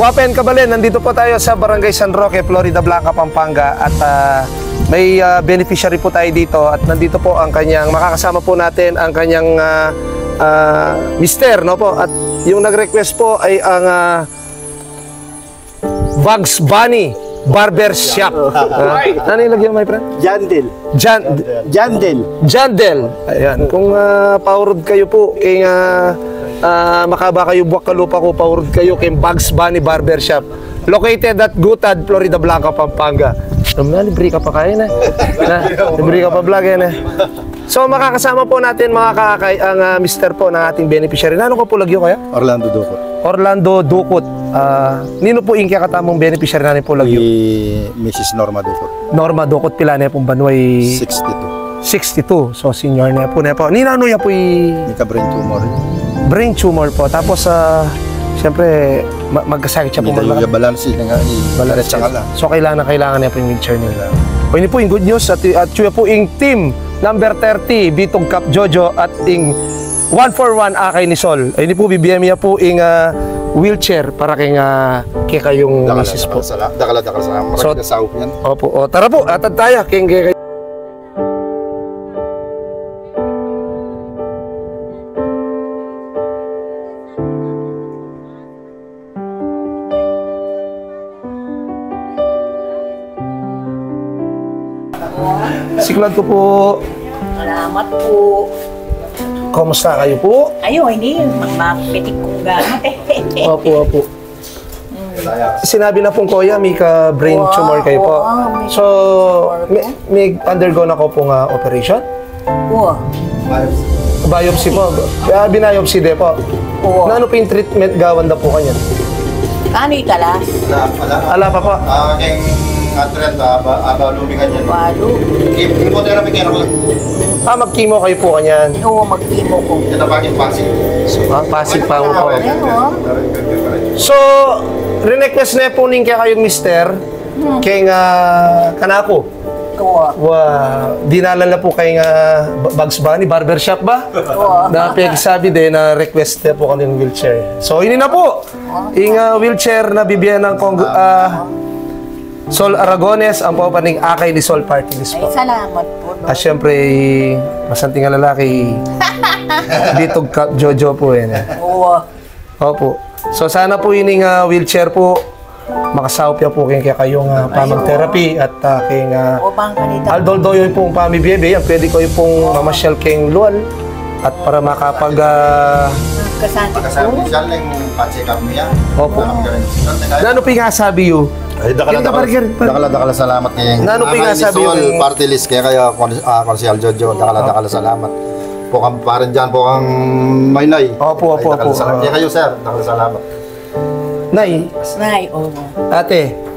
Wapen Kabalen, nandito po tayo sa Barangay San Roque, Florida Blanca, Pampanga. At may beneficiary po tayo dito. At nandito po ang kanyang, makakasama po natin ang kanyang mister, no po. At yung nag-request po ay ang Bugs Bunny Barber Shop. Ano yung lagyan, my friend? Jandel. Jandel. Jandel. Ayan. Kung paurod kayo po, kay makaba kayo buwak kalupa ko, paurod kayo kay Bugs Bunny Barber Shop. Located at Gutad, Florida Blanca, Pampanga. Libre ka pa kaya na. Libre ka pa vlog yan. So makakasama po natin mga kakay ang mister po ng ating beneficiary. Ano ko po lagyo kaya? Orlando Ducot. Orlando Ducot. Nino po yung katamong beneficiary natin po lagyo? Mrs. Norma Ducot. Norma Ducot, pila na pong banway? 62. So senior na po. Nino ano ya po Nika brain tumor. Brain tumor po. Tapos siyempre magkasakit siya po. May balance nga. Balance siya lang. So kailangan niya po yung wheelchair nila. O ini po yung good news at siya po yung team number 30 Bitog Cup Jojo at yung 141 Akay ni Sol. Ay ini po bibigyan niya po yung wheelchair para kay kayong misis po. Dakala sa marami na sahop yan. Opo. O tara po, atad tayo kay Siklad ko po. Salamat po. Kumusta kayo po? Ayo, hindi. Magmapitik kong gamit eh. Opo. Sinabi na pong kuya, may ka-brain tumor kayo po. So, may undergo na ko pong operation? Oo. Biopsy po. Binayopsy de po. Oo. Na ano po yung treatment gawan na po kanya? Kano italas? Ala pa po. Lumigan yan. Walo. Chemotherapy kayo naman. Mag-chemo kayo po kanyan. Oo, mag-chemo ko. Ito pa yung Pasig. Pasig pa po. Ayun. So, request na po nin kaya kayong mister kay kanako. Dinala na po kay Bugs Bunny Barber Shop ba? Na pagsabi din na request na po kanyang wheelchair. So, ini na po. Yung wheelchair na bibigyan ng Sol Aragones, ang papaning Akay ni Sol Party List po. Ay, salamat po. No? Siyempre, masanting nga lalaki, Bitog Cup Jojo po yan. Oo. Opo. So sana po yun yung wheelchair po, makasahop niya po kayong pamag therapy at kayong Aldol Doyo pong pamibiyebe. Yan, pwede ko yung pong mamasyal kayong luwal at para makapag... Kasama siya lang yung pa-check up niya. Opo. Ano po yung sabi yun? Ay, dakala salamat kay Sol Party List kaya Konsyal Jojo, dakala salamat. Po kami pa rin dyan po ang Maynay. Opo. Kaya kayo sir, dakala salamat. Nay, oo.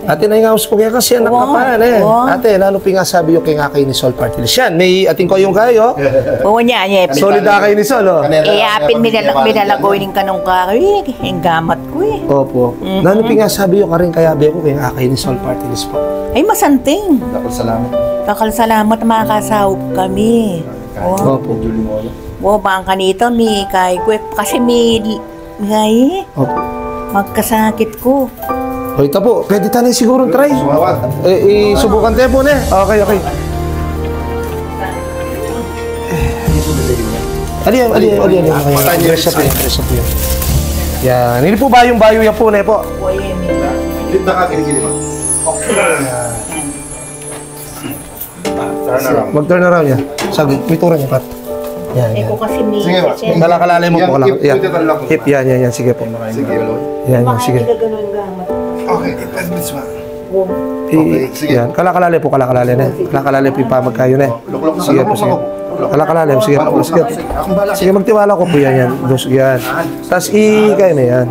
Ate na yung house ko kaya kasi anak ka pa eh. Ate, ano po yung sabi yung kay ni Sol Party List? Yan, may ating ko yung kayo. Oo niya. Solid Akay ni Sol, oh. Apin, minalagoy ng kanong karoy. Yung gamat ko eh. Opo. Ano po yung sabi yung karing kaya ko kay Akay ni Sol Party List po? Ay, masanting. Dakala salamat. Dakala salamat, makakasahop kami. Opo. Bang kanito, may kay ko. Kasi may Opo. magkasakit ko. O ito po, pwede tayo siguro try. Subukan tayo po na. Okay. Ali. Dress up yan. Yan. Hindi po ba yung bayo yan po na po? Lit na ka, kinikili mo. Turn around. Mag-turn around yan. Saglit, may tura niya, Pat. Yan. Ko kasi may... Kalakalalay mo po. Yan. Hip, yan. Sige po. Yan, sige. Okay, depende sa sige. Yan, kalakalalay po na. Kalakalalay po yung pamag kayo na. Sige po. Kalakalalay, sige po. Sige, magtiwala ko po yan. Yan. Tapos kayo na yan.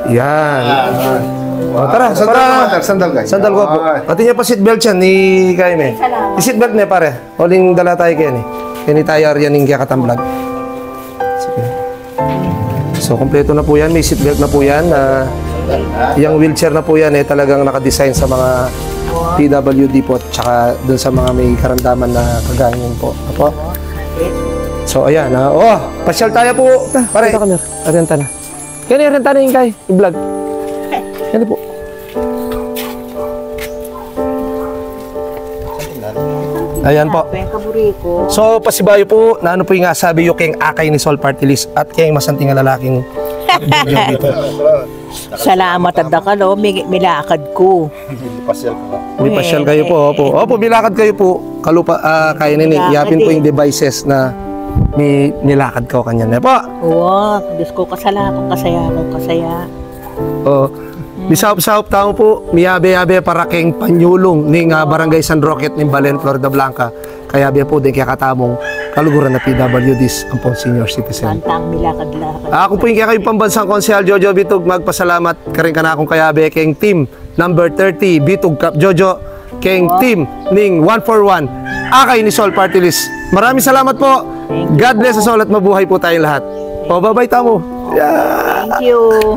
Yan. O, tara, sandal guys. Sandal ko po. Pati niya pa seatbelt yan ni Kaime. I-seatbelt niya pare. Huling dala tayo kaya ni. Kaya ni tayo yan yung kakatamblad. Sige. So, kompleto na po yan. May seatbelt na po yan. Yung wheelchair na po yan talagang nakadesign sa mga PWD po. Tsaka dun sa mga may karamdaman na kaganyan po. Apo? So ayan, pasyal tayo po. Pare. Ito kami, renta na. Yan, renta na yung kay, i-vlog. Yan po. Ayan po. So, pasibayo po, na ano po yung nga sabi yung keng akay ni Sol Party List at keng masanting na lalaking dito. Salamat at dakalo, milakad ko. May pasyal kayo po, opo. Opo, milakad kayo po. Kalupa, kaya nini, iyapin po yung devices na may nilakad ko kanya na po. Oo, Diyos ko, kasaya. Bisaup-saup tao po, miyabe-yabe para keng panyulong ning Barangay San Roque ning Balen, Florida Blanca. Kaya biya po din kaya katamong kaluguran na PWDs ang pong senior citizen. Santang milakad-lakad. Ako po yung kaya kayong pambansang konsehal Jojo Bitug, magpasalamat ka rin ka na akong kayabe keng team number 30 Bitug Cap Jojo, keng team ning 141 akay ni Sol Party List. Maraming salamat po. God bless us all at mabuhay po tayong lahat. O, bye-bye tamo. Yeah. Thank you.